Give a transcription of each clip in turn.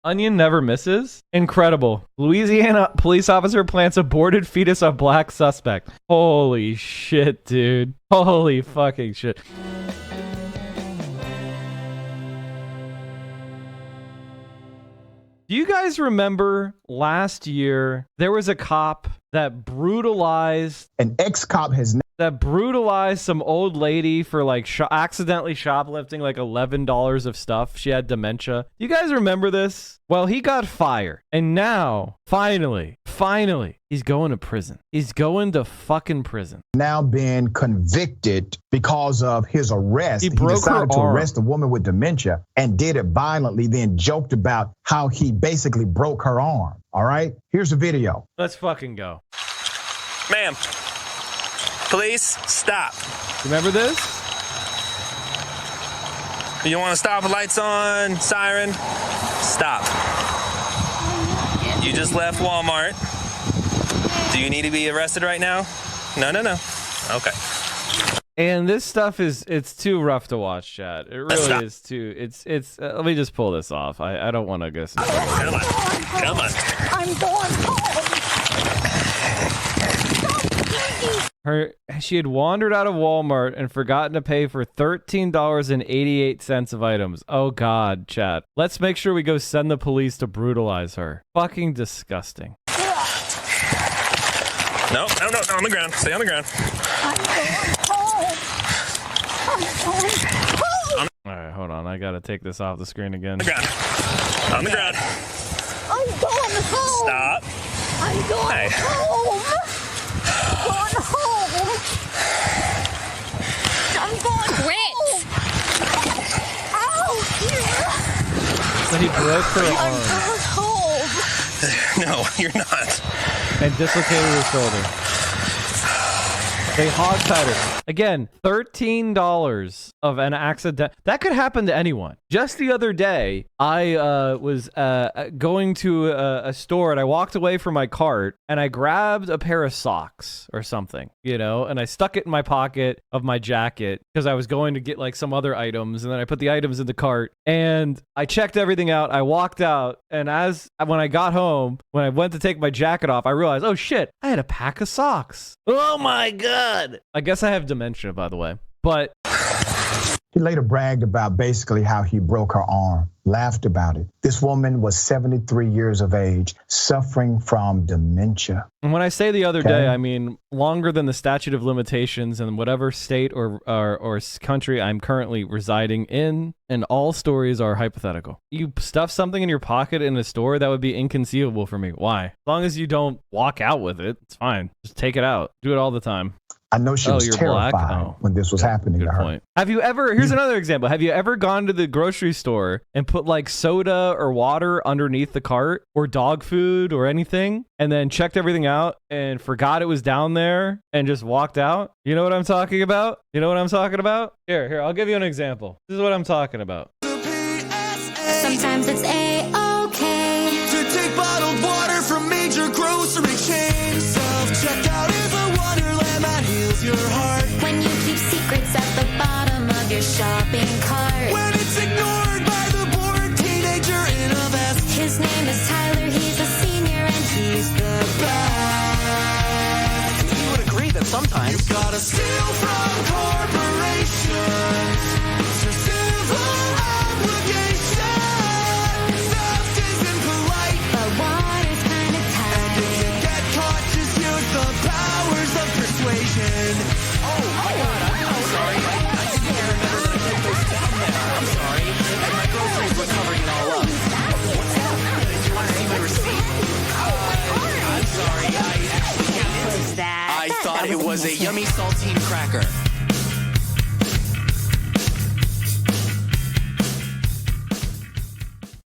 Onion never misses. Incredible. Louisiana police officer plants aborted fetus of black suspect. Holy shit, dude. Holy fucking shit. Do you guys remember last year there was a cop that brutalized an ex-cop some old lady for like accidentally shoplifting like $11 of stuff? She had dementia. You guys remember this? Well, he got fired, and now finally he's going to prison. He's going to fucking prison. Now being convicted because of his arrest. He decided to arrest a woman with dementia and did it violently, then joked about how he basically broke her arm. All right, here's a video. Let's fucking go. Ma'am, police, stop. Remember this? You want to stop? Lights on, siren, stop. You just left Walmart. Do you need to be arrested right now? No. Okay. And this stuff it's too rough to watch, chat. It really is too. It's. Let me just pull this off. I don't want to go. Come on. I'm going home. She had wandered out of Walmart and forgotten to pay for $13.88 of items. Oh God, chat. Let's make sure we go send the police to brutalize her. Fucking disgusting. No, on the ground. Stay on the ground. I'm going home. All right, hold on. I gotta take this off the screen again. On the ground. I'm going home. Stop. I'm going home. Going home. I'm going home. Ow! So he broke her I'm arm going home. No, you're not. and dislocated her shoulder. They hogtied her. Again, $13 of an accident. That could happen to anyone. Just the other day, I was going to a store and I walked away from my cart and I grabbed a pair of socks or something, you know, and I stuck it in my pocket of my jacket because I was going to get like some other items, and then I put the items in the cart and I checked everything out. I walked out, and when I got home, when I went to take my jacket off, I realized, oh shit, I had a pack of socks. Oh my God. I guess I have dementia, by the way, but he later bragged about basically how he broke her arm, laughed about it. This woman was 73 years of age, suffering from dementia. And when I say the other day, I mean longer than the statute of limitations in whatever state or country I'm currently residing in, and all stories are hypothetical. You stuff something in your pocket in a store, that would be inconceivable for me. Why? As long as you don't walk out with it, it's fine. Just take it out. Do it all the time. I know she was terrified when this was happening to her. Point. Have you ever, here's another example. Have you ever gone to the grocery store and put like soda or water underneath the cart or dog food or anything, and then checked everything out and forgot it was down there and just walked out? You know what I'm talking about? You know what I'm talking about? Here, I'll give you an example. This is what I'm talking about. Sometimes it's A-okay to take bottled water from major grocery chains. Self-checkout is a wonderland that heals your heart. when you keep secrets at the bottom of your shopping cart. When it's ignored by the bored teenager in a vest. His name is Tyler, he's a senior and he's the best. You would agree that sometimes you gotta steal from corporations. It's your civil obligation. Theft isn't polite, But water's kind of and if you tight. get caught, just use the powers of persuasion. Oh my God, I'm sorry. I just can't remember that I put those down there. I'm sorry. And my groceries were covering it all up. What's that? Do you want to see my receipt? I'm sorry. I actually can't. What is that? I thought it was a yummy saltine cracker.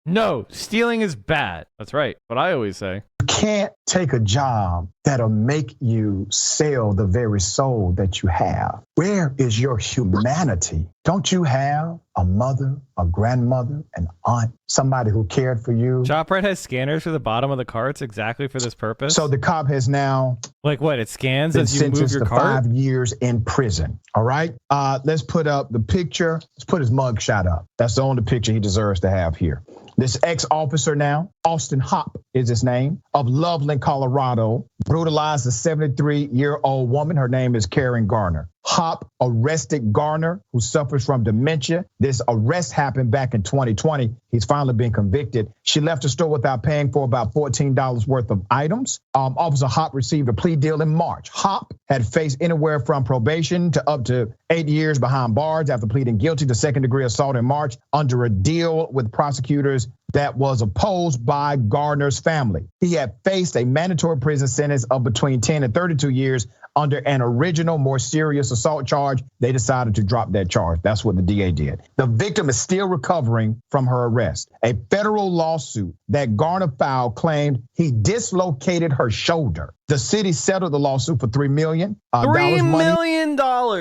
No, stealing is bad. That's right. What I always say. You can't take a job that'll make you sell the very soul that you have. Where is your humanity? Don't you have a mother, a grandmother, an aunt, somebody who cared for you? ShopRite has scanners for the bottom of the carts exactly for this purpose. So the cop has now like what? It scans been as you move sentenced your to cart? 5 years in prison. All right. Let's put up the picture. Let's put his mug shot up. That's the only picture he deserves to have here. This ex-officer now, Austin Hopp is his name, of Loveland, Colorado, brutalized a 73-year-old woman. Her name is Karen Garner. Hopp arrested Garner, who suffers from dementia. This arrest happened back in 2020. He's finally been convicted. She left the store without paying for about $14 worth of items. Officer Hopp received a plea deal in March. Hopp had faced anywhere from probation to up to 8 years behind bars after pleading guilty to second-degree assault in March under a deal with prosecutors that was opposed by Garner's family. He had faced a mandatory prison sentence of between 10 and 32 years under an original, more serious assault charge. They decided to drop that charge. That's what the DA did. The victim is still recovering from her arrest. A federal lawsuit that Garner filed claimed he dislocated her shoulder. The city settled the lawsuit for $3 million. $3 million,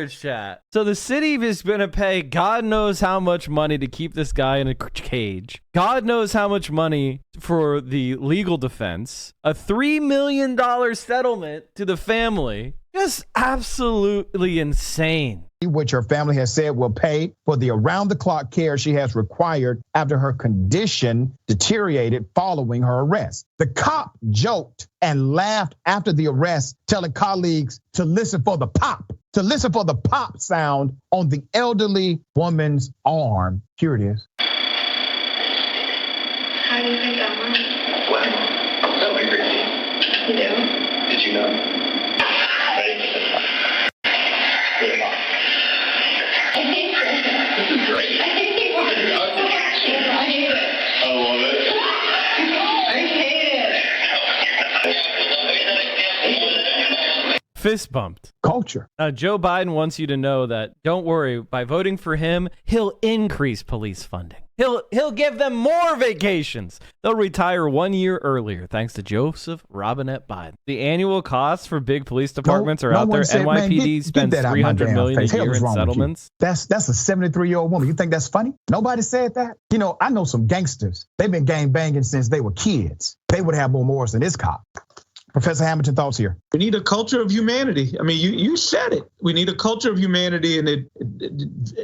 chat. So the city is going to pay God knows how much money to keep this guy in a cage. God knows how much money for the legal defense. A $3 million settlement to the family. Just absolutely insane. Which her family has said will pay for the around-the-clock care she has required after her condition deteriorated following her arrest. The cop joked and laughed after the arrest, telling colleagues to listen for the pop sound on the elderly woman's arm. Here it is. How do you think that went? Well, that went great. You do? Did you know? This is great. I love it. I hate it. Fist bumped. Culture. Joe Biden wants you to know that, don't worry, by voting for him, he'll increase police funding. He'll give them more vacations. They'll retire 1 year earlier, thanks to Joseph Robinette Biden. The annual costs for big police departments are out there. NYPD spends $300 million a year in settlements. That's a 73-year-old woman. You think that's funny? Nobody said that. You know, I know some gangsters. They've been gang banging since they were kids. They would have more morals than this cop. Professor Hamilton, thoughts here. We need a culture of humanity. I mean, you said it. We need a culture of humanity, and it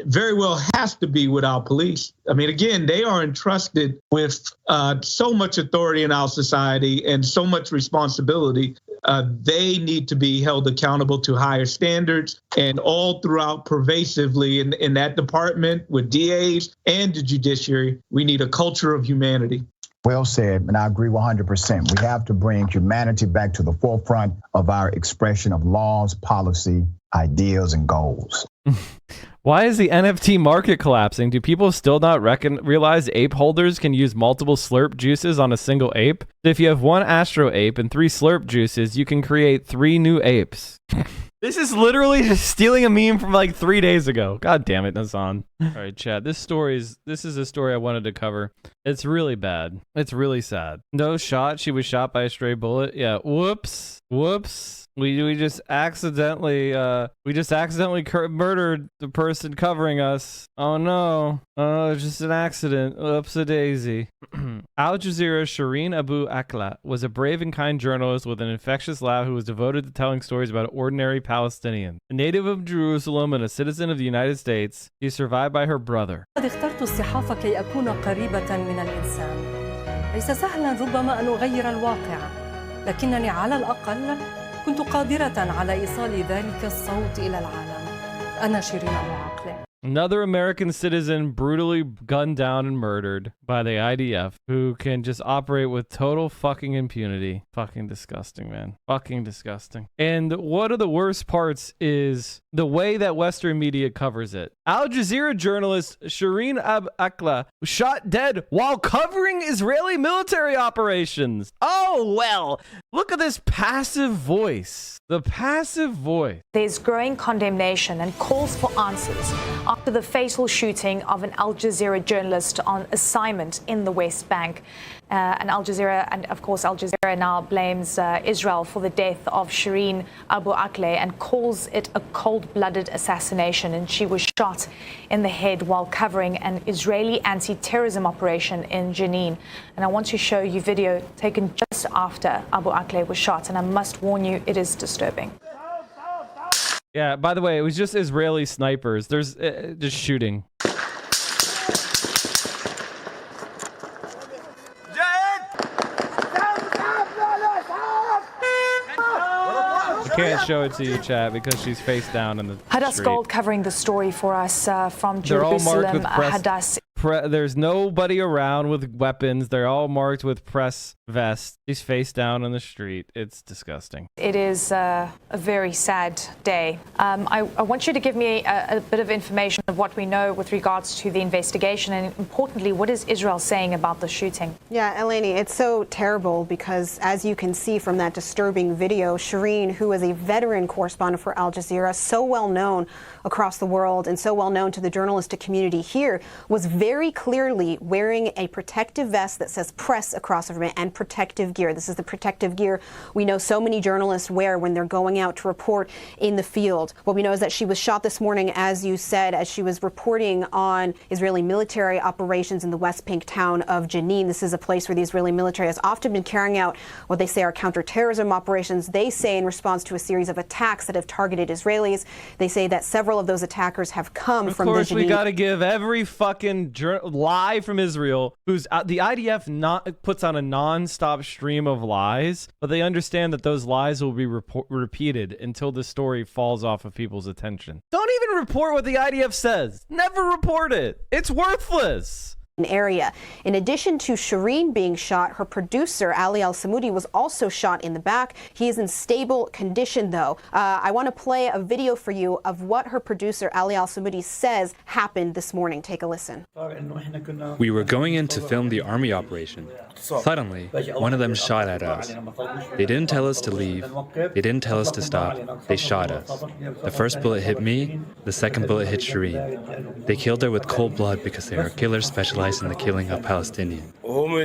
very well has to be with our police. I mean, again, they are entrusted with so much authority in our society and so much responsibility. They need to be held accountable to higher standards, and all throughout pervasively in that department with DAs and the judiciary, we need a culture of humanity. Well said, and I agree 100%. We have to bring humanity back to the forefront of our expression of laws, policy, ideals, and goals. Why is the NFT market collapsing? Do people still not realize ape holders can use multiple Slurp juices on a single ape? If you have one Astro ape and 3 Slurp juices, you can create 3 new apes. This is literally just stealing a meme from like 3 days ago. God damn it, Hasan. All right, chat. This is a story I wanted to cover. It's really bad. It's really sad. No shot. She was shot by a stray bullet. Yeah. Whoops. We just accidentally murdered the person covering us. Oh no. Oh, it's just an accident. Oops-a-daisy. Al Jazeera's Shireen Abu Akleh was a brave and kind journalist with an infectious laugh who was devoted to telling stories about ordinary Palestinians. A native of Jerusalem and a citizen of the United States, she survived by her brother. اخترت الصحافة كي أكون قريبة من الإنسان. ليس سهلا ربما أن أغير الواقع، لكنني على الأقل كنت قادرة على إيصال ذلك الصوت إلى العالم. أنا شيرين أبو عقلة. Another American citizen brutally gunned down and murdered by the IDF, who can just operate with total fucking impunity. Fucking disgusting, man. Fucking disgusting. And one of the worst parts is the way that Western media covers it. Al Jazeera journalist Shireen Abu Akleh was shot dead while covering Israeli military operations. Oh, well, look at this passive voice. The passive voice. There's growing condemnation and calls for answers after the fatal shooting of an Al Jazeera journalist on assignment in the West Bank. And Al Jazeera now blames Israel for the death of Shireen Abu Akleh and calls it a cold-blooded assassination. And she was shot in the head while covering an Israeli anti-terrorism operation in Jenin. And I want to show you video taken just after Abu Akleh was shot. And I must warn you, it is disturbing. Yeah, by the way, it was just Israeli snipers. There's just shooting. Can't show it to you, chat, because she's face down in the Hadas street. Gold covering the story for us from They're all marked Jerusalem. with press. Hadas. There's nobody around with weapons. They're all marked with press vests. She's face down in the street. It's disgusting. It is a very sad day. I want you to give me a bit of information of what we know with regards to the investigation, and importantly, what is Israel saying about the shooting? Yeah, Eleni, it's so terrible because, as you can see from that disturbing video, Shireen, who is a veteran correspondent for Al Jazeera, so well known across the world and so well known to the journalistic community here, was very clearly wearing a protective vest that says press across of it and protective gear. This is the protective gear we know so many journalists wear when they're going out to report in the field. What we know is that she was shot this morning, as you said, as she was reporting on Israeli military operations in the West Bank town of Jenin. This is a place where the Israeli military has often been carrying out what they say are counterterrorism operations. They say in response to a series of attacks that have targeted Israelis. They say that several of those attackers have come from the Jenin. Of course, we got to give every fucking lie from Israel, who's the IDF puts on a non-stop stream of lies, but they understand that those lies will be repeated until the story falls off of people's attention. Don't even report what the IDF says. Never report it. It's worthless. Area. In addition to Shireen being shot, her producer, Ali Al-Samoudi, was also shot in the back. He is in stable condition, though. I want to play a video for you of what her producer, Ali Al-Samoudi, says happened this morning. Take a listen. We were going in to film the army operation. Suddenly, one of them shot at us. They didn't tell us to leave. They didn't tell us to stop. They shot us. The first bullet hit me. The second bullet hit Shireen. They killed her with cold blood because they are killers specialized in the killing of Palestinians.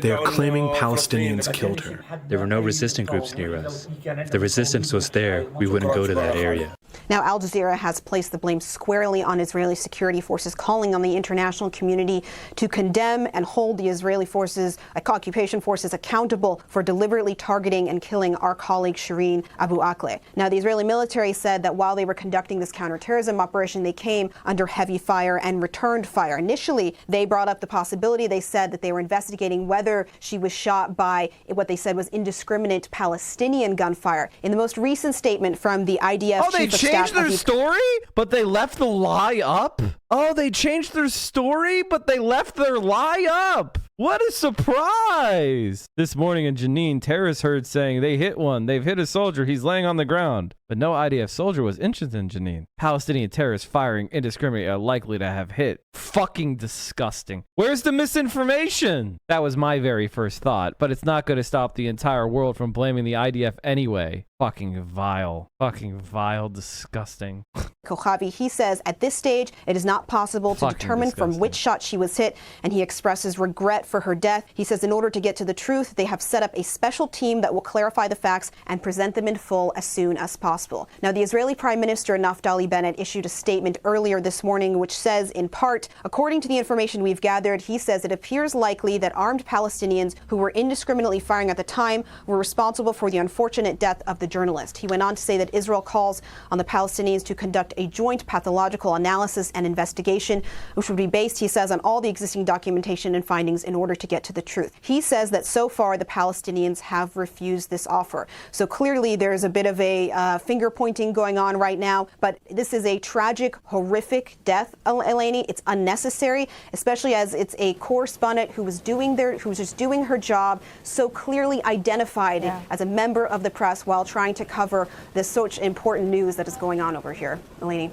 They are claiming Palestinians killed her. There were no resistant groups near us. If the resistance was there, we wouldn't go to that area. Now, Al Jazeera has placed the blame squarely on Israeli security forces, calling on the international community to condemn and hold the Israeli forces, occupation forces, accountable for deliberately targeting and killing our colleague Shireen Abu Akleh. Now, the Israeli military said that while they were conducting this counterterrorism operation, they came under heavy fire and returned fire. Initially, they brought up the possibility, they said that they were investigating whether she was shot by what they said was indiscriminate Palestinian gunfire. In the most recent statement from the IDF chief of staff, changed their story, but they left the lie up? Oh, they changed their story, but they left their lie up. What a surprise! This morning in Jenin, terrorists heard saying they hit one. They've hit a soldier. He's laying on the ground. But no IDF soldier was injured in Jenin. Palestinian terrorists firing indiscriminately are likely to have hit. Fucking disgusting. Where's the misinformation? That was my very first thought, but it's not going to stop the entire world from blaming the IDF anyway. Fucking vile. Fucking vile. Disgusting. Kochavi, he says at this stage it is not possible to determine from which shot she was hit, and he expresses regret for her death. He says in order to get to the truth, they have set up a special team that will clarify the facts and present them in full as soon as possible. Now, the Israeli Prime Minister Naftali Bennett issued a statement earlier this morning which says, in part, according to the information we've gathered, he says it appears likely that armed Palestinians who were indiscriminately firing at the time were responsible for the unfortunate death of the journalist. He went on to say that Israel calls on the Palestinians to conduct a joint pathological analysis and investigation, which would be based, he says, on all the existing documentation and findings in order to get to the truth. He says that so far the Palestinians have refused this offer. So clearly there's a bit of a finger pointing going on right now, but this is a tragic, horrific death, Eleni. It's unnecessary, especially as it's a correspondent who was just doing her job, so clearly identified as a member of the press while trying to cover this such important news that is going on over here. Eleni.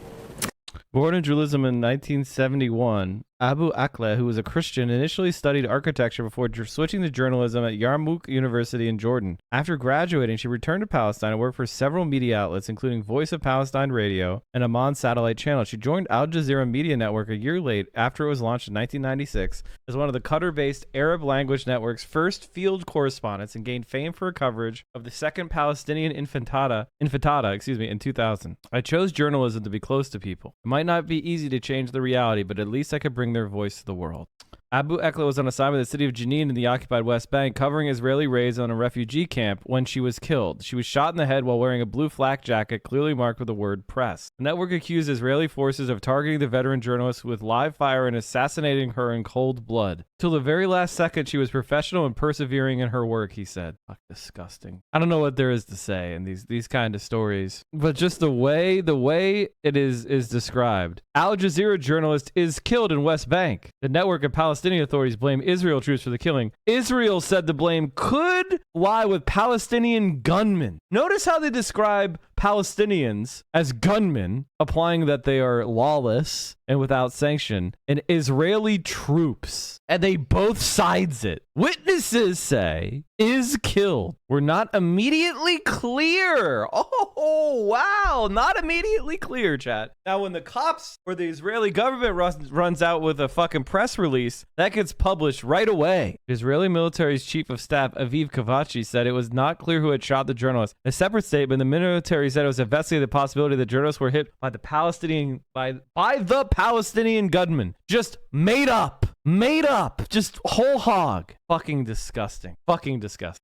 Born in Jerusalem in 1971, Abu Akleh, who was a Christian, initially studied architecture before switching to journalism at Yarmouk University in Jordan. After graduating, she returned to Palestine and worked for several media outlets, including Voice of Palestine Radio and Amman Satellite Channel. She joined Al Jazeera Media Network a year late after it was launched in 1996 as one of the Qatar-based Arab language network's first field correspondents, and gained fame for her coverage of the Second Palestinian Intifada in 2000. I chose journalism to be close to people. It might not be easy to change the reality, but at least I could bring bring their voice to the world. Abu Akla was on assignment at the city of Jenin in the occupied West Bank, covering Israeli raids on a refugee camp when she was killed. She was shot in the head while wearing a blue flak jacket clearly marked with the word press. The network accused Israeli forces of targeting the veteran journalist with live fire and assassinating her in cold blood. Till the very last second, she was professional and persevering in her work, he said. Fuck, disgusting. I don't know what there is to say in these kind of stories, but just the way it is described. Al Jazeera journalist is killed in West Bank. The network of Palestinian authorities blame Israel troops for the killing. Israel said the blame could lie with Palestinian gunmen. Notice how they describe Palestinians as gunmen, implying that they are lawless and without sanction, and Israeli troops. And they both sides it. Witnesses say is killed. We're not immediately clear. Oh, wow. Not immediately clear, chat. Now, when the cops or the Israeli government runs out with a fucking press release, that gets published right away. Israeli military's chief of staff, Aviv Kavachi, said it was not clear who had shot the journalist. In a separate statement, the military said it was investigating the possibility that journalists were hit by the Palestinian gunman. Just made up, just whole hog. Fucking disgusting.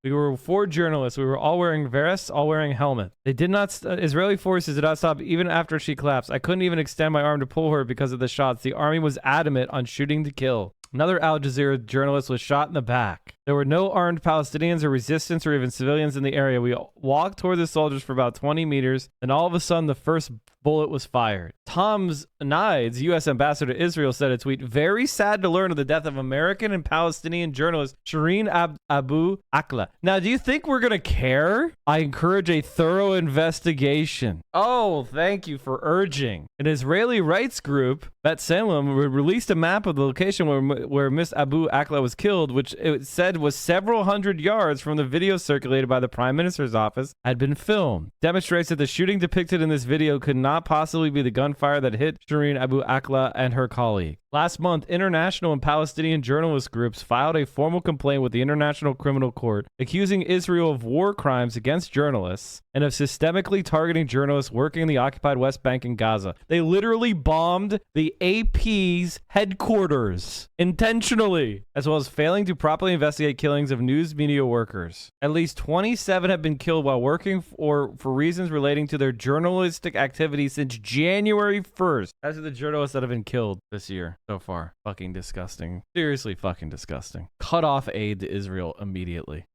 We were 4 journalists. We were all wearing vests, all wearing helmets. They did not, Israeli forces did not stop even after she collapsed. I couldn't even extend my arm to pull her because of the shots. The army was adamant on shooting to kill. Another Al Jazeera journalist was shot in the back. There were no armed Palestinians or resistance or even civilians in the area. We walked toward the soldiers for about 20 meters, and all of a sudden the first bullet was fired. Tom's Nides, U.S. ambassador to Israel, said a tweet, very sad to learn of the death of American and Palestinian journalist Shireen Abu Akla. Now, do you think we're going to care? I encourage a thorough investigation. Oh, thank you for urging. An Israeli rights group, Bet Salem, released a map of the location where Miss Abu Akla was killed, which it said was several hundred yards from the video circulated by the Prime Minister's office had been filmed. Demonstrates that the shooting depicted in this video could not possibly be the gunfire that hit Shireen Abu Akla and her colleague. Last month, international and Palestinian journalist groups filed a formal complaint with the International Criminal Court, accusing Israel of war crimes against journalists and of systemically targeting journalists working in the occupied West Bank and Gaza. They literally bombed the AP's headquarters intentionally, as well as failing to properly investigate killings of news media workers. At least 27 have been killed while working for reasons relating to their journalistic activity since January 1st. Those are the journalists that have been killed this year. So far. Fucking disgusting. Seriously fucking disgusting. Cut off aid to Israel immediately.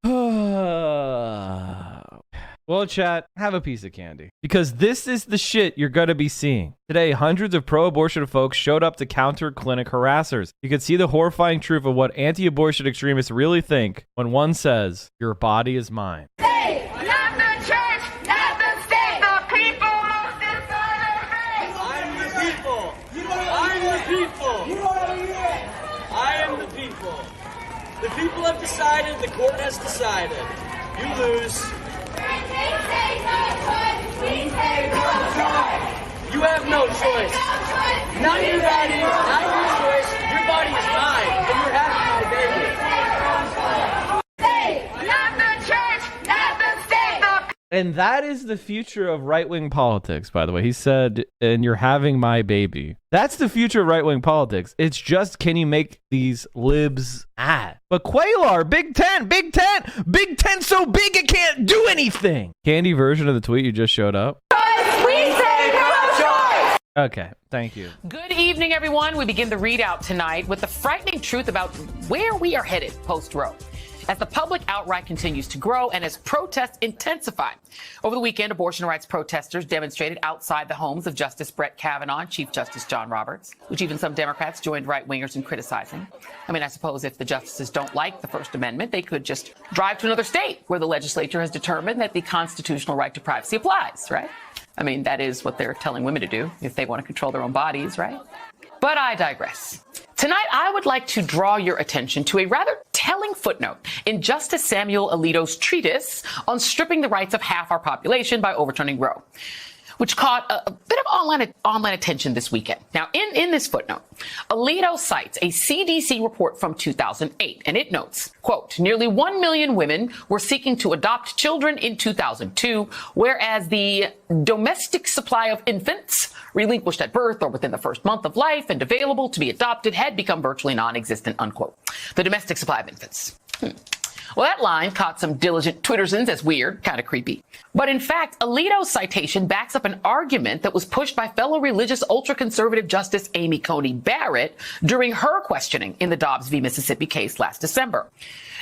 Well, chat, have a piece of candy. Because this is the shit you're going to be seeing. Today, hundreds of pro-abortion folks showed up to counter clinic harassers. You could see the horrifying truth of what anti-abortion extremists really think when one says, your body is mine. Say, not the church, not the state, the people most I'm the people. I'm the people. I am the people. The people have decided. The court has decided. You lose. You have no choice. Not your body, not your choice. Your body is mine, and you're having my baby. Say, not the church, not the state, the And that is the future of right-wing politics, by the way. He said, and you're having my baby. That's the future of right-wing politics. It's just, can you make these libs mad? But Quaylar, Big Ten so big it can't do anything. Candy version of the tweet you just showed up. Okay, thank you. Good evening, everyone. We begin the readout tonight with the frightening truth about where we are headed post-Roe. As the public outright continues to grow and as protests intensify. Over the weekend, abortion rights protesters demonstrated outside the homes of Justice Brett Kavanaugh and Chief Justice John Roberts, which even some Democrats joined right-wingers in criticizing. I mean, I suppose if the justices don't like the First Amendment, they could just drive to another state where the legislature has determined that the constitutional right to privacy applies, right? I mean, that is what they're telling women to do if they want to control their own bodies, right? But I digress. Tonight, I would like to draw your attention to a rather telling footnote in Justice Samuel Alito's treatise on stripping the rights of half our population by overturning Roe. which caught a bit of online attention this weekend. Now, in this footnote, Alito cites a CDC report from 2008, and it notes, quote, nearly 1 million women were seeking to adopt children in 2002, whereas the domestic supply of infants relinquished at birth or within the first month of life and available to be adopted had become virtually non-existent, unquote. The domestic supply of infants. Well, that line caught some diligent Twittersons as weird, kind of creepy. But in fact, Alito's citation backs up an argument that was pushed by fellow religious ultra-conservative Justice Amy Coney Barrett during her questioning in the Dobbs v. Mississippi case last December.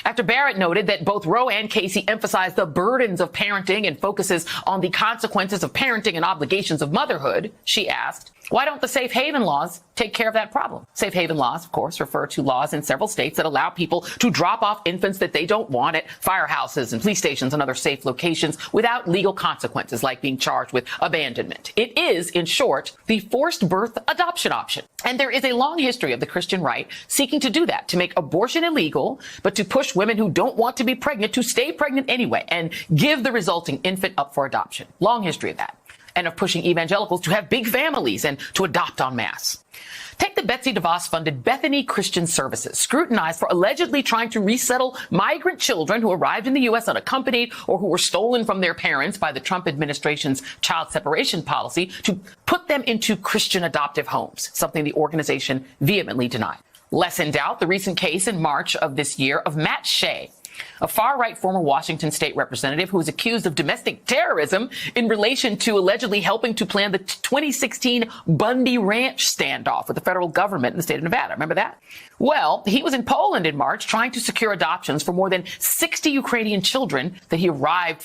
After Barrett noted that both Roe and Casey emphasize the burdens of parenting and focuses on the consequences of parenting and obligations of motherhood, she asked, why don't the safe haven laws take care of that problem? Safe haven laws, of course, refer to laws in several states that allow people to drop off infants that they don't want at firehouses and police stations and other safe locations without legal consequences like being charged with abandonment. It is, in short, the forced birth adoption option. And there is a long history of the Christian right seeking to do that, to make abortion illegal, but to push women who don't want to be pregnant to stay pregnant anyway and give the resulting infant up for adoption. Long history of that. And of pushing evangelicals to have big families and to adopt en masse. Take the Betsy DeVos-funded Bethany Christian Services, scrutinized for allegedly trying to resettle migrant children who arrived in the U.S. unaccompanied or who were stolen from their parents by the Trump administration's child separation policy to put them into Christian adoptive homes, something the organization vehemently denied. Less in doubt, the recent case in March of this year of Matt Shea, a far-right former Washington state representative who was accused of domestic terrorism in relation to allegedly helping to plan the 2016 Bundy Ranch standoff with the federal government in the state of Nevada. Remember that? Well, he was in Poland in March trying to secure adoptions for more than 60 Ukrainian children that he arrived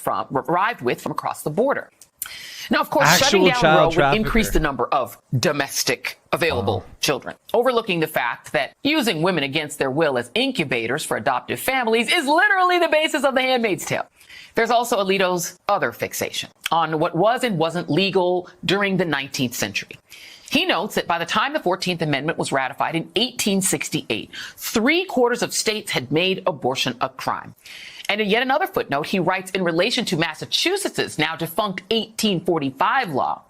with from across the border. Now, of course, shutting down Roe would increase the number of domestic available children, overlooking the fact that using women against their will as incubators for adoptive families is literally the basis of The Handmaid's Tale. There's also Alito's other fixation on what was and wasn't legal during the 19th century. He notes that by the time the 14th Amendment was ratified in 1868, 3/4 of states had made abortion a crime. And in yet another footnote, he writes in relation to Massachusetts' now defunct 1845 law.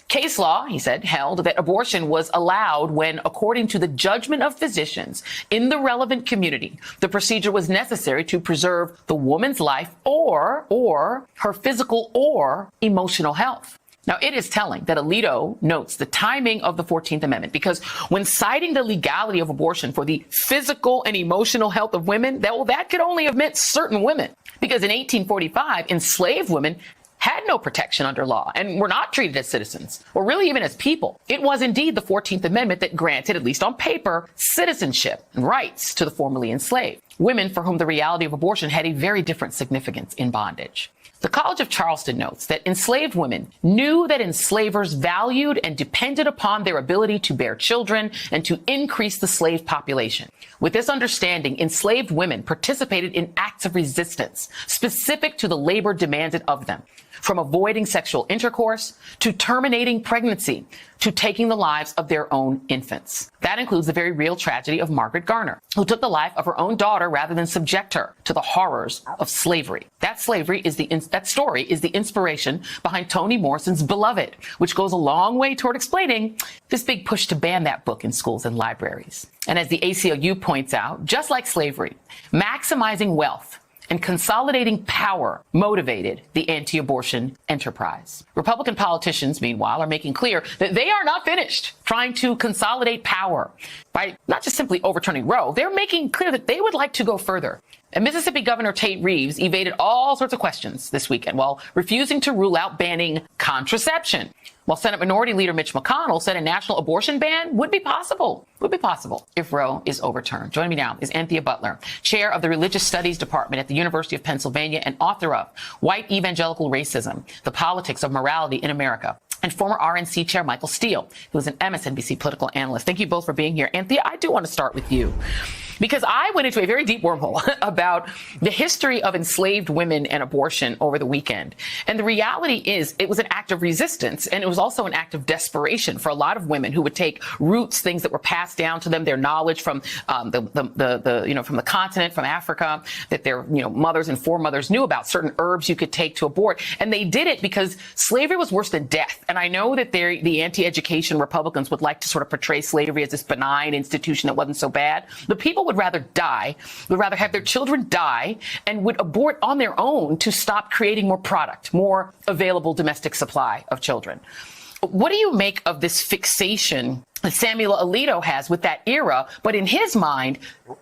Case law, he said, held that abortion was allowed when, according to the judgment of physicians in the relevant community, the procedure was necessary to preserve the woman's life or her physical or emotional health. Now, it is telling that Alito notes the timing of the 14th Amendment because when citing the legality of abortion for the physical and emotional health of women, that could only have meant certain women. Because in 1845, enslaved women had no protection under law and were not treated as citizens or really even as people. It was indeed the 14th Amendment that granted, at least on paper, citizenship and rights to the formerly enslaved, women for whom the reality of abortion had a very different significance in bondage. The College of Charleston notes that enslaved women knew that enslavers valued and depended upon their ability to bear children and to increase the slave population. With this understanding, enslaved women participated in acts of resistance specific to the labor demanded of them, from avoiding sexual intercourse to terminating pregnancy to taking the lives of their own infants. That includes the very real tragedy of Margaret Garner, who took the life of her own daughter rather than subject her to the horrors of slavery. That story is the inspiration behind Toni Morrison's Beloved, which goes a long way toward explaining this big push to ban that book in schools and libraries. And as the ACLU points out, just like slavery, maximizing wealth and consolidating power motivated the anti-abortion enterprise. Republican politicians, meanwhile, are making clear that they are not finished trying to consolidate power by not just simply overturning Roe. They're making clear that they would like to go further. And Mississippi Governor Tate Reeves evaded all sorts of questions this weekend while refusing to rule out banning contraception, while Senate Minority Leader Mitch McConnell said a national abortion ban would be possible if Roe is overturned. Joining me now is Anthea Butler, chair of the Religious Studies Department at the University of Pennsylvania and author of White Evangelical Racism, The Politics of Morality in America. and former RNC chair Michael Steele, who is an MSNBC political analyst. Thank you both for being here. Anthea, I do want to start with you, because I went into a very deep wormhole about the history of enslaved women and abortion over the weekend. And the reality is it was an act of resistance, and it was also an act of desperation for a lot of women who would take roots, things that were passed down to them, their knowledge from from the continent, from Africa, that their mothers and foremothers knew about, certain herbs you could take to abort. And they did it because slavery was worse than death. And I know that the anti-education Republicans would like to sort of portray slavery as this benign institution that wasn't so bad. The people would rather die, would rather have their children die, and would abort on their own to stop creating more product, more available domestic supply of children. What do you make of this fixation that Samuel Alito has with that era? But in his mind,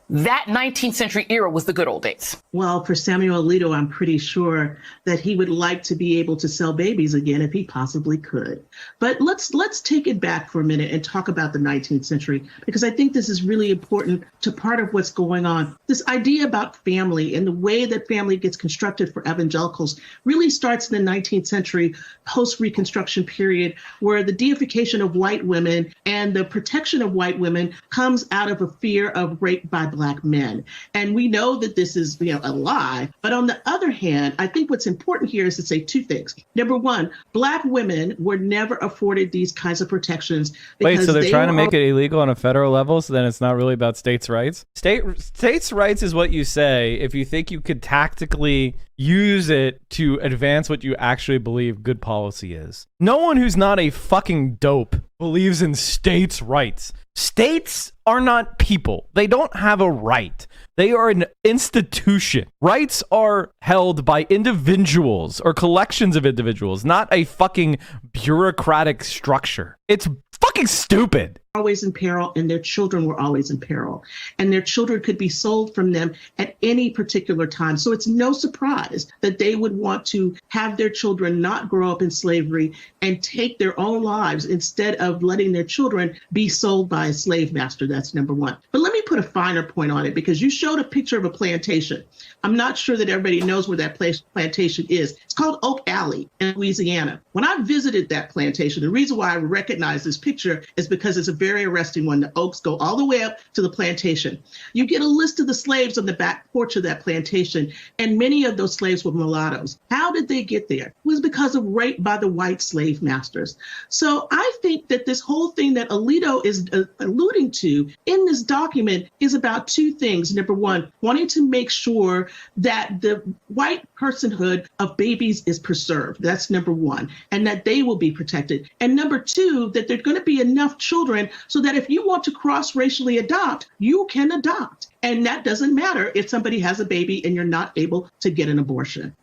that 19th century era was the good old days. Well, for Samuel Alito, I'm pretty sure that he would like to be able to sell babies again if he possibly could. But let's take it back for a minute and talk about the 19th century, because I think this is really important to part of what's going on. This idea about family and the way that family gets constructed for evangelicals really starts in the 19th century post-Reconstruction period, where the deification of white women and the protection of white women comes out of a fear of rape by Black men. And we know that this is a lie. But on the other hand, I think what's important here is to say two things. Number one, Black women were never afforded these kinds of protections. Wait, so they're trying to make it illegal on a federal level, so then it's not really about states' rights? States' rights is what you say if you think you could tactically use it to advance what you actually believe good policy is. No one who's not a fucking dope believes in states' rights. States are not people. They don't have a right. They are an institution. Rights are held by individuals or collections of individuals, not a fucking bureaucratic structure. It's fucking stupid. Always in peril, and their children were always in peril, and their children could be sold from them at any particular time. So it's no surprise that they would want to have their children not grow up in slavery and take their own lives instead of letting their children be sold by a slave master. That's number one. But let me put a finer point on it, because you showed a picture of a plantation. I'm not sure that everybody knows where that plantation is. It's called Oak Alley in Louisiana. When I visited that plantation, the reason why I recognize this picture is because it's a very arresting one. The oaks go all the way up to the plantation. You get a list of the slaves on the back porch of that plantation, and many of those slaves were mulattoes. How did they get there? It was because of rape by the white slave masters. So I think that this whole thing that Alito is alluding to in this document is about two things. Number one, wanting to make sure that the white personhood of babies is preserved. That's number one, and that they will be protected. And number two, that there are going to be enough children so that if you want to cross-racially adopt, you can adopt. And that doesn't matter if somebody has a baby and you're not able to get an abortion.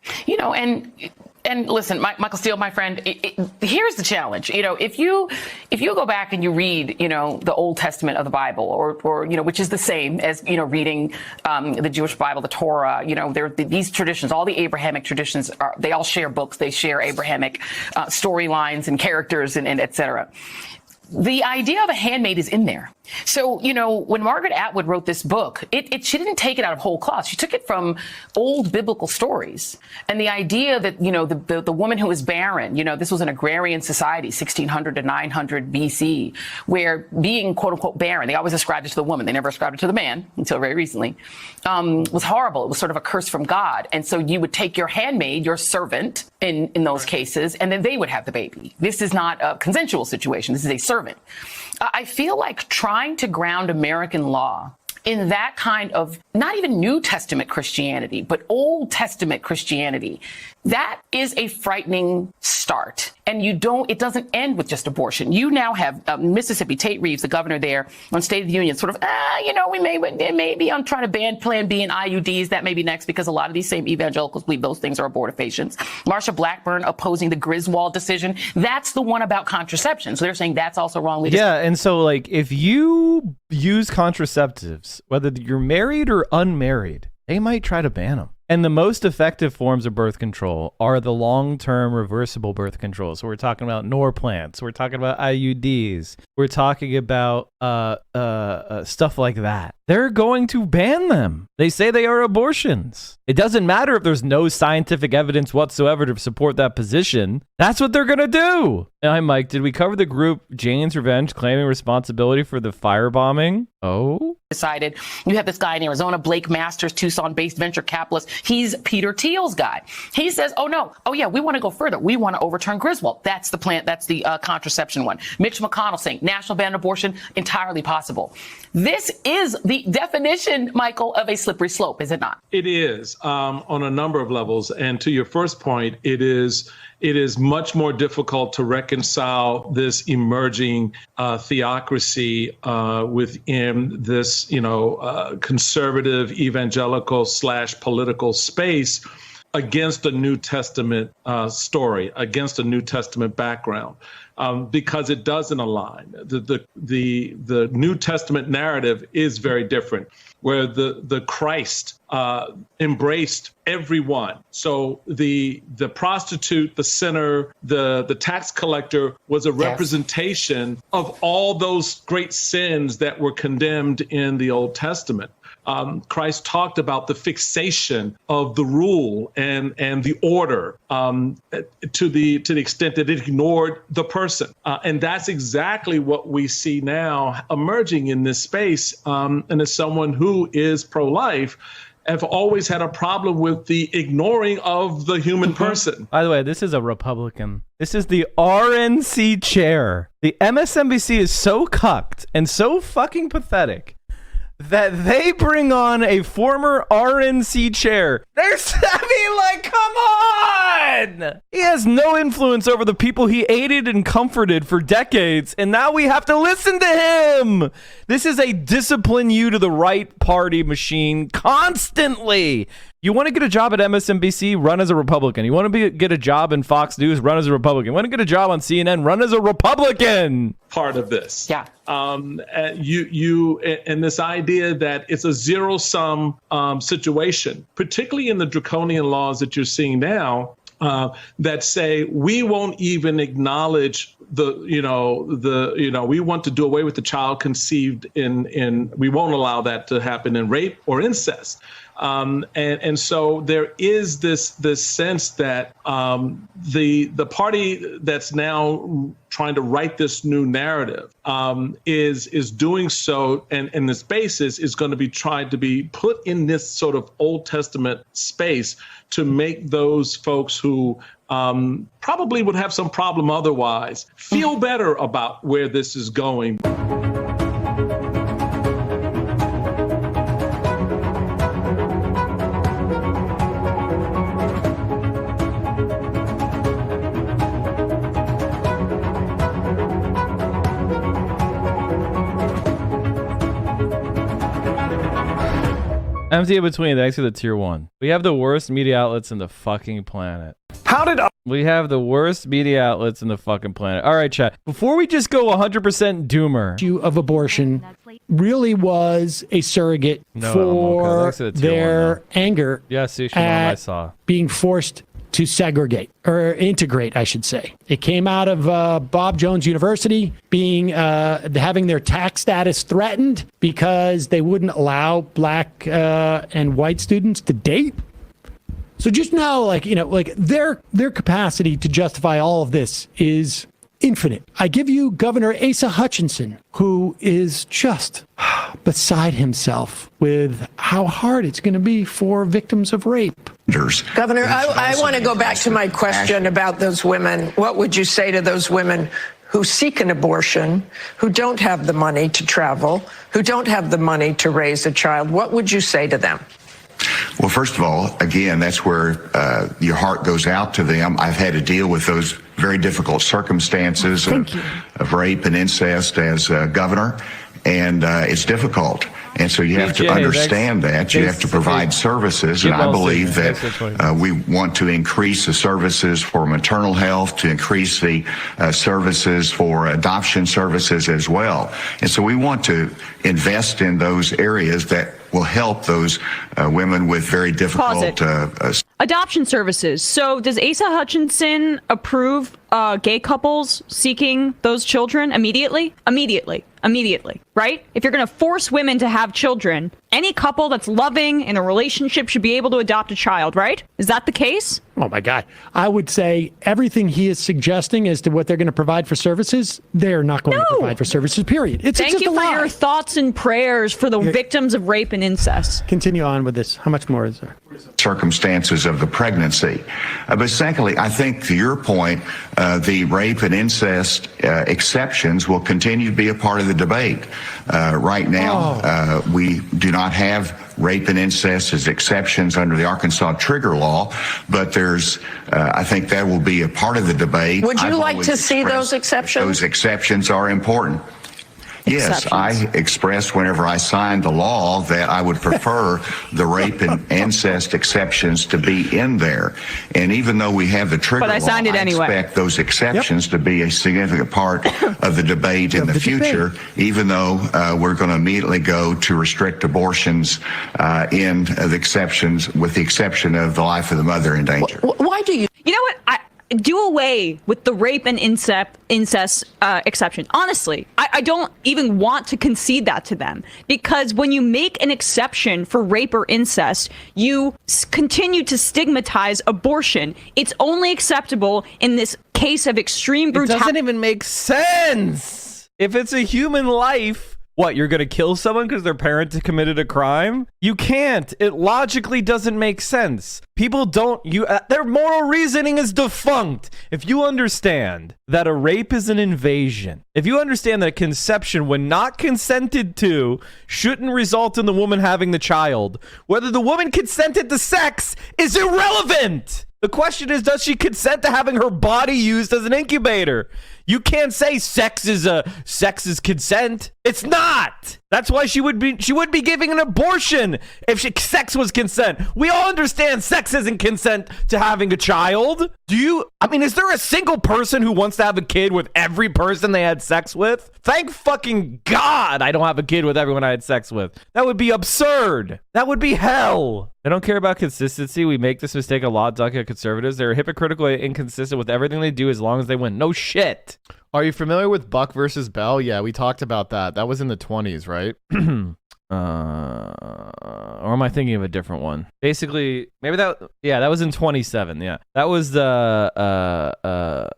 And listen, Michael Steele, my friend, here's the challenge. If you go back and you read, the Old Testament of the Bible, or which is the same as, reading the Jewish Bible, the Torah, these traditions, all the Abrahamic traditions, they all share books. They share Abrahamic storylines and characters and et cetera. The idea of a handmaid is in there. So, when Margaret Atwood wrote this book, she didn't take it out of whole cloth. She took it from old biblical stories. And the idea that, the woman who was barren, this was an agrarian society, 1600 to 900 BC, where being, quote unquote, barren, they always ascribed it to the woman. They never ascribed it to the man until very recently, was horrible. It was sort of a curse from God. And so you would take your handmaid, your servant in those cases, and then they would have the baby. This is not a consensual situation. This is a servant. I feel like trying to ground American law in that kind of not even New Testament Christianity, but Old Testament Christianity, that is a frightening start. And it doesn't end with just abortion. You now have Mississippi, Tate Reeves, the governor there on State of the Union, sort of, they may be on trying to ban Plan B and IUDs. That may be next, because a lot of these same evangelicals believe those things are abortifacients. Marsha Blackburn opposing the Griswold decision. That's the one about contraception. So they're saying that's also wrong. Yeah, and so if you use contraceptives, whether you're married or unmarried, they might try to ban them. And the most effective forms of birth control are the long-term reversible birth control. So we're talking about Norplants. We're talking about IUDs. We're talking about stuff like that. They're going to ban them. They say they are abortions. It doesn't matter if there's no scientific evidence whatsoever to support that position. That's what they're going to do. Hi, Mike. Did we cover the group Jane's Revenge claiming responsibility for the firebombing? Oh? Decided. You have this guy in Arizona, Blake Masters, Tucson-based venture capitalist. He's Peter Thiel's guy. He says, oh, no. Oh, yeah, we want to go further. We want to overturn Griswold. That's the plan. That's the contraception one. Mitch McConnell saying national ban on abortion, entirely possible. This is the definition, Michael, of a slippery slope, is it not? It is on a number of levels. And to your first point, it is much more difficult to reconcile this emerging theocracy within this, conservative evangelical / political space against a New Testament story, against a New Testament background. Because it doesn't align. The New Testament narrative is very different, where the Christ embraced everyone. So the prostitute, the sinner, the tax collector was a representation of all those great sins that were condemned in the Old Testament. Christ talked about the fixation of the rule and the order to the extent that it ignored the person. And that's exactly what we see now emerging in this space. And as someone who is pro-life, have always had a problem with the ignoring of the human person. By the way, this is a Republican. This is the RNC chair. The MSNBC is so cucked and so fucking pathetic that they bring on a former RNC chair. Come on! He has no influence over the people he aided and comforted for decades, and now we have to listen to him! This is a discipline you to the right party machine constantly. You want to get a job at MSNBC, run as a Republican. You want to get a job in Fox News, run as a Republican. You want to get a job on CNN, run as a Republican. Part of this. Yeah. You and this idea that it's a zero-sum situation, particularly in the draconian laws that you're seeing now, that say we won't even acknowledge we want to do away with the child conceived in we won't allow that to happen in rape or incest. And so there is this sense that the party that's now trying to write this new narrative is doing so, and this basis is going to be tried to be put in this sort of Old Testament space to make those folks who probably would have some problem otherwise feel better about where this is going. Empty in between, thanks to the tier 1. We have the worst media outlets in the fucking planet. We have the worst media outlets in the fucking planet. All right, chat. Before we just go 100% doomer. Issue of abortion really was a surrogate for their anger I saw. Being forced to segregate, or integrate, I should say. It came out of Bob Jones University being having their tax status threatened because they wouldn't allow black and white students to date. So just know, their capacity to justify all of this is infinite. I give you Governor Asa Hutchinson, who is just beside himself with how hard it's going to be for victims of rape. Governor, I want to go back to my question about those women. What would you say to those women who seek an abortion, who don't have the money to travel, who don't have the money to raise a child? What would you say to them? Well, first of all, again, that's where your heart goes out to them. I've had to deal with those very difficult circumstances of rape and incest as governor, and it's difficult. And so you have to understand that. You have to provide services, and I believe that we want to increase the services for maternal health, to increase the services for adoption services as well. And so we want to invest in those areas that will help those women with very difficult adoption services. So does Asa Hutchinson approve gay couples seeking those children immediately? Immediately, right? If you're going to force women to have children, any couple that's loving in a relationship should be able to adopt a child, right? Is that the case? Oh my God. I would say everything he is suggesting as to what they're going to provide for services, they're not going to provide for services, period. Thank you for your thoughts and prayers for the victims of rape and incest. Continue on with this. How much more is there? Circumstances of the pregnancy. But secondly, I think to your point, the rape and incest exceptions will continue to be a part of the debate. Right now, we do not have rape and incest as exceptions under the Arkansas trigger law, but there's, I think that will be a part of the debate. Would you like to see those exceptions? Those exceptions are important. Yes, I expressed whenever I signed the law that I would prefer the rape and incest exceptions to be in there. And even though we have the trigger law, I expect those exceptions to be a significant part of the debate in the future, even though we're going to immediately go to restrict abortions in the exceptions, with the exception of the life of the mother in danger. Why do you? You know what? Do away with the rape and incest exception. Honestly, I don't even want to concede that to them, because when you make an exception for rape or incest, you continue to stigmatize abortion. It's only acceptable in this case of extreme brutality. It doesn't even make sense. If it's a human life, what, you're going to kill someone because their parent committed a crime? You can't. It logically doesn't make sense. People don't, their moral reasoning is defunct. If you understand that a rape is an invasion, if you understand that conception, when not consented to, shouldn't result in the woman having the child, whether the woman consented to sex is irrelevant. The question is, does she consent to having her body used as an incubator? You can't say sex is consent. It's not. That's why she would be giving an abortion if sex was consent. We all understand sex isn't consent to having a child. Is there a single person who wants to have a kid with every person they had sex with? Thank fucking God I don't have a kid with everyone I had sex with. That would be absurd. That would be hell. I don't care about consistency. We make this mistake a lot, talking conservatives. They're hypocritical and inconsistent with everything they do as long as they win. No shit. Are you familiar with Buck versus Bell? Yeah, we talked about that. That was in the 20s, right? Or am I thinking of a different one? Basically, maybe that was in 27. Yeah, that was a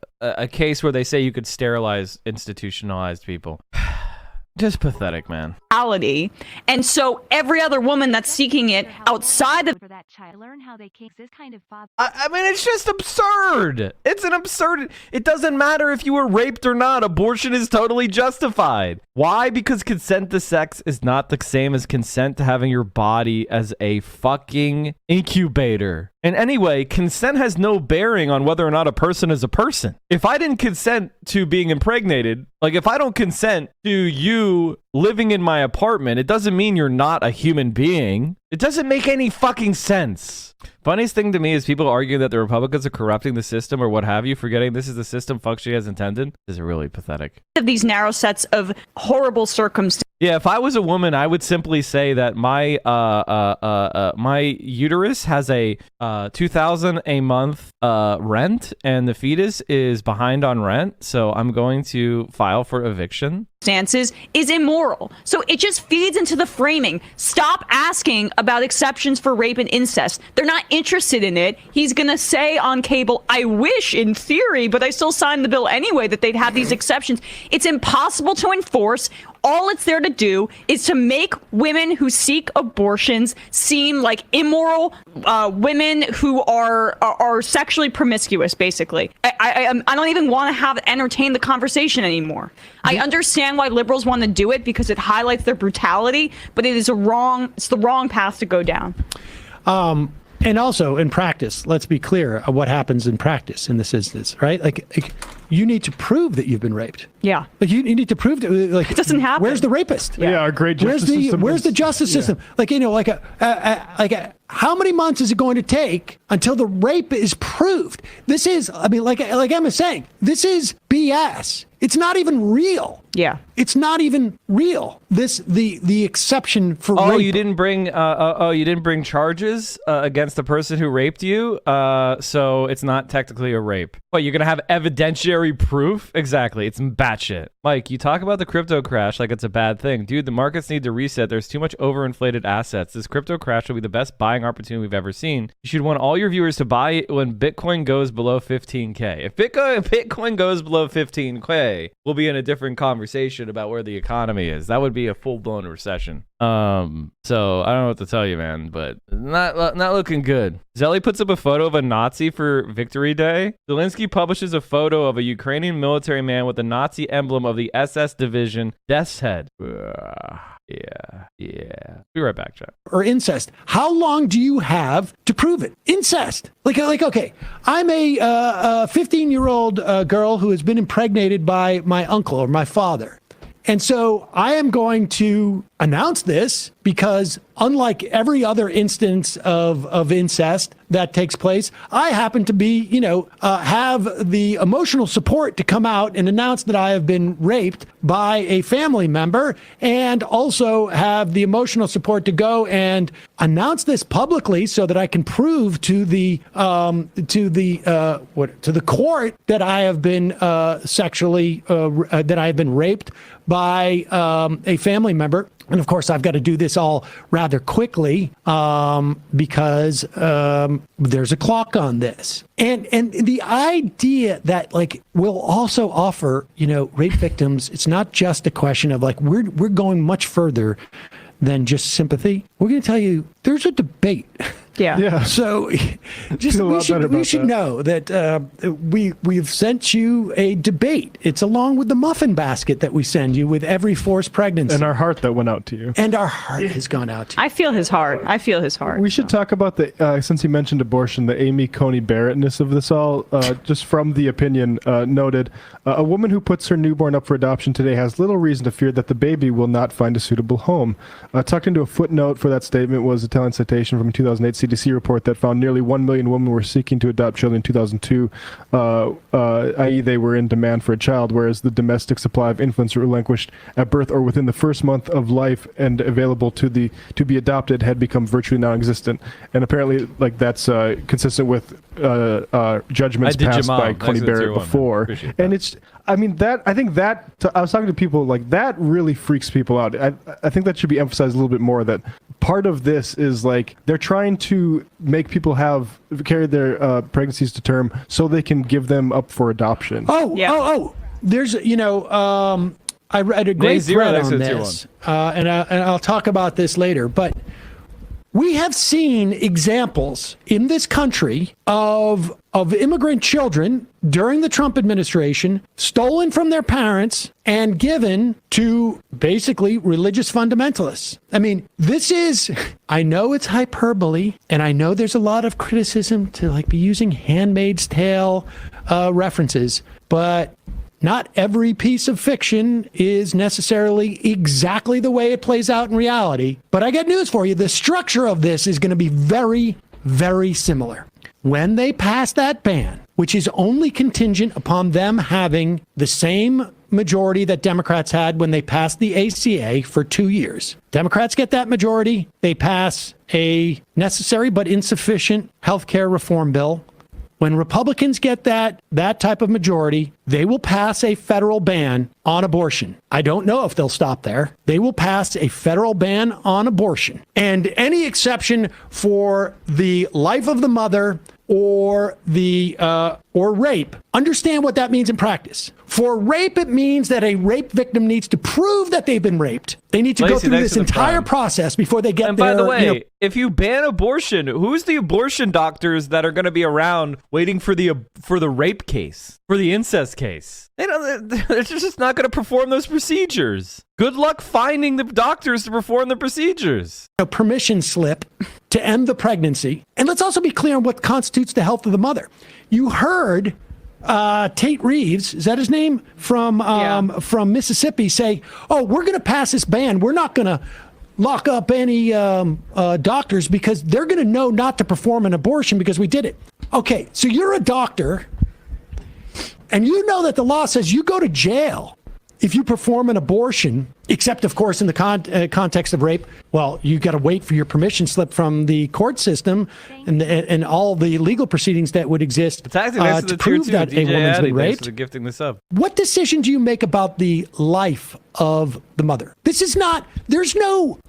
case where they say you could sterilize institutionalized people. Just pathetic, man. And so every other woman that's seeking it outside of I mean, it's just absurd. It's an absurd. It doesn't matter if you were raped or not. Abortion is totally justified. Why? Because consent to sex is not the same as consent to having your body as a fucking incubator. And anyway, consent has no bearing on whether or not a person is a person. If I didn't consent to being impregnated, like if I don't consent to you living in my apartment, it doesn't mean you're not a human being. It doesn't make any fucking sense. Funniest thing to me is people argue that the Republicans are corrupting the system or what have you, forgetting this is the system functioning as intended. This is really pathetic. These narrow sets of horrible circumstances. Yeah, if I was a woman, I would simply say that my my uterus has a $2,000 a month rent, and the fetus is behind on rent, so I'm going to file for eviction. Is immoral. So it just feeds into the framing. Stop asking about exceptions for rape and incest. They're not interested in it. He's going to say on cable, I wish in theory, but I still signed the bill anyway, that they'd have these exceptions. It's impossible to enforce. All it's there to do is to make women who seek abortions seem like immoral women who are sexually promiscuous, basically. I don't even want to entertain the conversation anymore. I understand why liberals want to do it because it highlights their brutality, but it's the wrong path to go down. And also in practice, let's be clear of what happens in practice in this instance, right? Like you need to prove that you've been raped. Yeah. Like you need to prove that. Like it doesn't happen. Where's the rapist? Yeah, our great justice system. Where's the justice system? Like how many months is it going to take until the rape is proved? This is, I mean, like Emma's saying, this is BS. It's not even real. Yeah. It's not even real. The exception for rape. You didn't bring charges against the person who raped you, so it's not technically a rape. But you're gonna have evidentiary proof? Exactly. It's batshit. Mike, you talk about the crypto crash like it's a bad thing. Dude, the markets need to reset. There's too much overinflated assets. This crypto crash will be the best buying opportunity we've ever seen. You should want all your viewers to buy it when Bitcoin goes below 15K. If Bitcoin goes below 15K, we'll be in a different conversation about where the economy is. That would be a full-blown recession. So I don't know what to tell you, man, but not looking good. Zelly puts up a photo of a Nazi for Victory Day. Zelensky publishes a photo of a Ukrainian military man with the Nazi emblem of the SS division Death's Head. Yeah. Be right back, Chuck. Or incest. How long do you have to prove it? Incest. Like, okay, I'm a 15-year-old girl who has been impregnated by my uncle or my father. And so I am going to announce this because unlike every other instance of incest that takes place, I happen to be, have the emotional support to come out and announce that I have been raped by a family member, and also have the emotional support to go and announce this publicly so that I can prove to the court that I have been sexually that I have been raped by a family member. And of course, I've got to do this all rather quickly because there's a clock on this. And the idea that we'll also offer, rape victims, it's not just a question of we're going much further than just sympathy. We're going to tell you there's a debate. Yeah. So we should know that we've sent you a debate. It's along with the muffin basket that we send you with every forced pregnancy. And our heart that went out to you. And our heart has gone out to you. I feel his heart. We should talk about since he mentioned abortion, the Amy Coney Barrettness of this all. Just from the opinion noted, a woman who puts her newborn up for adoption today has little reason to fear that the baby will not find a suitable home. Tucked into a footnote for that statement was a telling citation from a 2008 CDC report that found nearly 1 million women were seeking to adopt children in 2002, i.e. they were in demand for a child, whereas the domestic supply of infants relinquished at birth or within the first month of life and available to be adopted had become virtually non-existent. And apparently, that's consistent with judgments passed by Coney Barrett before. And I was talking to people that really freaks people out. I think that should be emphasized a little bit more, that part of this is they're trying to make people carry their pregnancies to term so they can give them up for adoption. There's, I read a great thread on this, and I'll talk about this later, but we have seen examples in this country of immigrant children during the Trump administration stolen from their parents and given to basically religious fundamentalists. I mean, I know it's hyperbole, and I know there's a lot of criticism to be using Handmaid's Tale references, but not every piece of fiction is necessarily exactly the way it plays out in reality. But I got news for you. The structure of this is going to be very, very similar. When they pass that ban, which is only contingent upon them having the same majority that Democrats had when they passed the ACA for 2 years. Democrats get that majority. They pass a necessary but insufficient healthcare reform bill. When Republicans get that type of majority, they will pass a federal ban on abortion. I don't know if they'll stop there. They will pass a federal ban on abortion. And any exception for the life of the mother or rape, understand what that means in practice. For rape, it means that a rape victim needs to prove that they've been raped. They need to go through this entire process before they get there. And by the way, if you ban abortion, who's the abortion doctors that are going to be around waiting for the rape case, for the incest case? They're just not going to perform those procedures. Good luck finding the doctors to perform the procedures. A permission slip to end the pregnancy. And let's also be clear on what constitutes the health of the mother. You heard Tate Reeves, is that his name, from Mississippi, say, we're going to pass this ban. We're not going to lock up any doctors because they're going to know not to perform an abortion because we did it. Okay, so you're a doctor, and you know that the law says you go to jail if you perform an abortion, except, of course, in the context of rape, well, you got to wait for your permission slip from the court system and all the legal proceedings that would exist to prove that a woman's been raped. Gifting this up. What decision do you make about the life of the mother? This is not, there's no,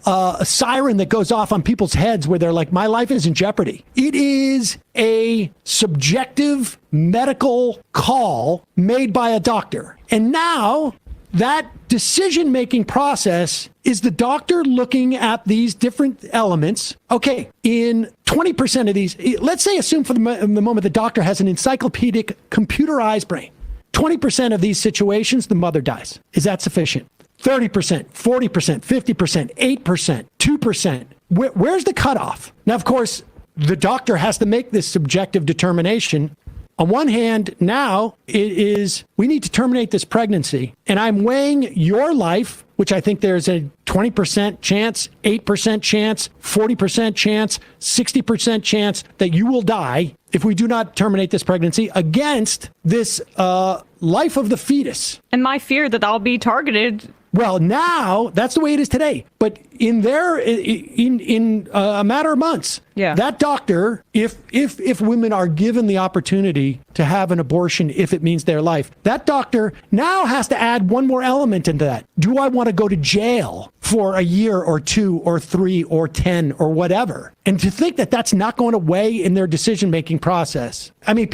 a siren that goes off on people's heads where they're like, my life is in jeopardy. It is a subjective medical call made by a doctor. And now that decision-making process is the doctor looking at these different elements. Okay, in 20% of these, let's say assume for the moment the doctor has an encyclopedic computerized brain. 20% of these situations, the mother dies. Is that sufficient? 30%, 40%, 50%, 8%, 2%. Where's the cutoff? Now, of course, the doctor has to make this subjective determination. On one hand, now it is, we need to terminate this pregnancy. And I'm weighing your life, which I think there's a 20% chance, 8% chance, 40% chance, 60% chance that you will die if we do not terminate this pregnancy, against this life of the fetus. And my fear that I'll be targeted. Well, now that's the way it is today. But in a matter of months, that doctor, if women are given the opportunity to have an abortion, if it means their life, that doctor now has to add one more element into that. Do I want to go to jail for a year or 2 or 3 or 10 or whatever? And to think that that's not going to weigh in their decision-making process. I mean,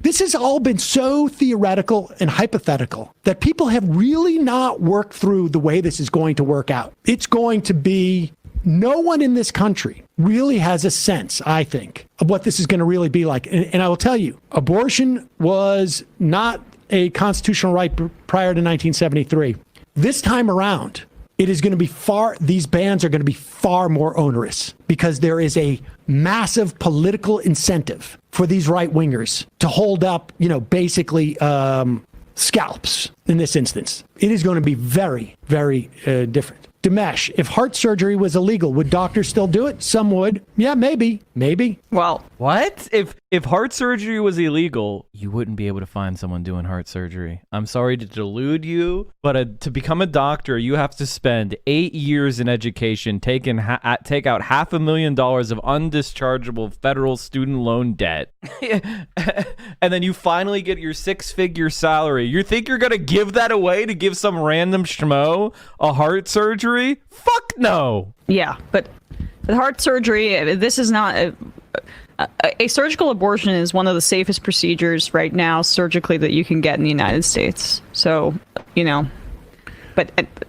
this has all been so theoretical and hypothetical that people have really not worked through the way this is going to work out. It's going to be, no one in this country really has a sense, I think, of what this is going to really be like. And I will tell you, abortion was not a constitutional right prior to 1973. This time around, it is going to be these bans are going to be far more onerous because there is a massive political incentive for these right-wingers to hold up, basically scalps in this instance. It is going to be very, very different. Dinesh, if heart surgery was illegal, would doctors still do it? Some would. Yeah, maybe. Well, what? If heart surgery was illegal, you wouldn't be able to find someone doing heart surgery. I'm sorry to delude you, but to become a doctor, you have to spend 8 years in education, take out $500,000 of undischargeable federal student loan debt, and then you finally get your 6-figure salary. You think you're gonna give that away to give some random schmo a heart surgery? Fuck no. Yeah, but with heart surgery, this is not a surgical abortion is one of the safest procedures right now surgically that you can get in the United States. So,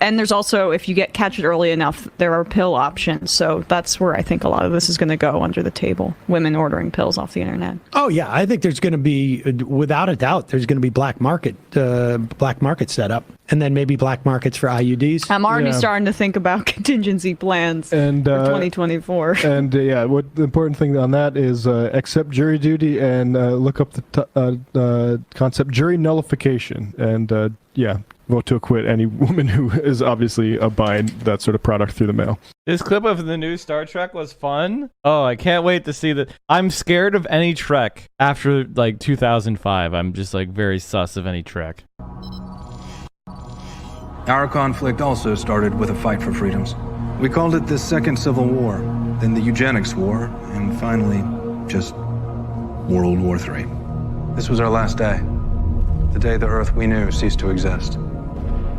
and there's also, if you catch it early enough, there are pill options. So that's where I think a lot of this is going to go, under the table. Women ordering pills off the internet. Oh yeah, I think there's going to be, without a doubt, there's going to be black market set up, and then maybe black markets for IUDs. I'm already starting to think about contingency plans for 2024. And what the important thing on that is accept jury duty and look up the concept jury nullification, and vote to acquit any woman who is obviously buying that sort of product through the mail. This clip of the new Star Trek was fun. Oh, I can't wait to see that. I'm scared of any Trek after 2005. I'm just very sus of any Trek. Our conflict also started with a fight for freedoms. We called it the Second Civil War, then the Eugenics War, and finally, just World War III. This was our last day. The day the Earth we knew ceased to exist.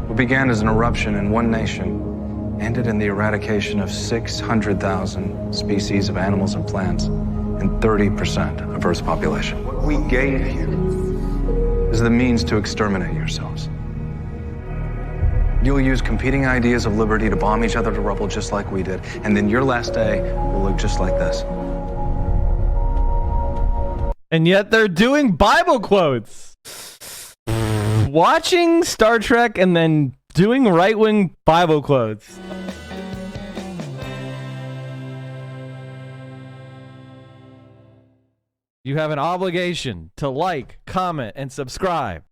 What began as an eruption in one nation ended in the eradication of 600,000 species of animals and plants and 30% of Earth's population. What we gave you is the means to exterminate yourselves. You'll use competing ideas of liberty to bomb each other to rubble just like we did, and then your last day will look just like this. And yet they're doing Bible quotes. Watching Star Trek and then doing right-wing Bible quotes. You have an obligation to like, comment, and subscribe.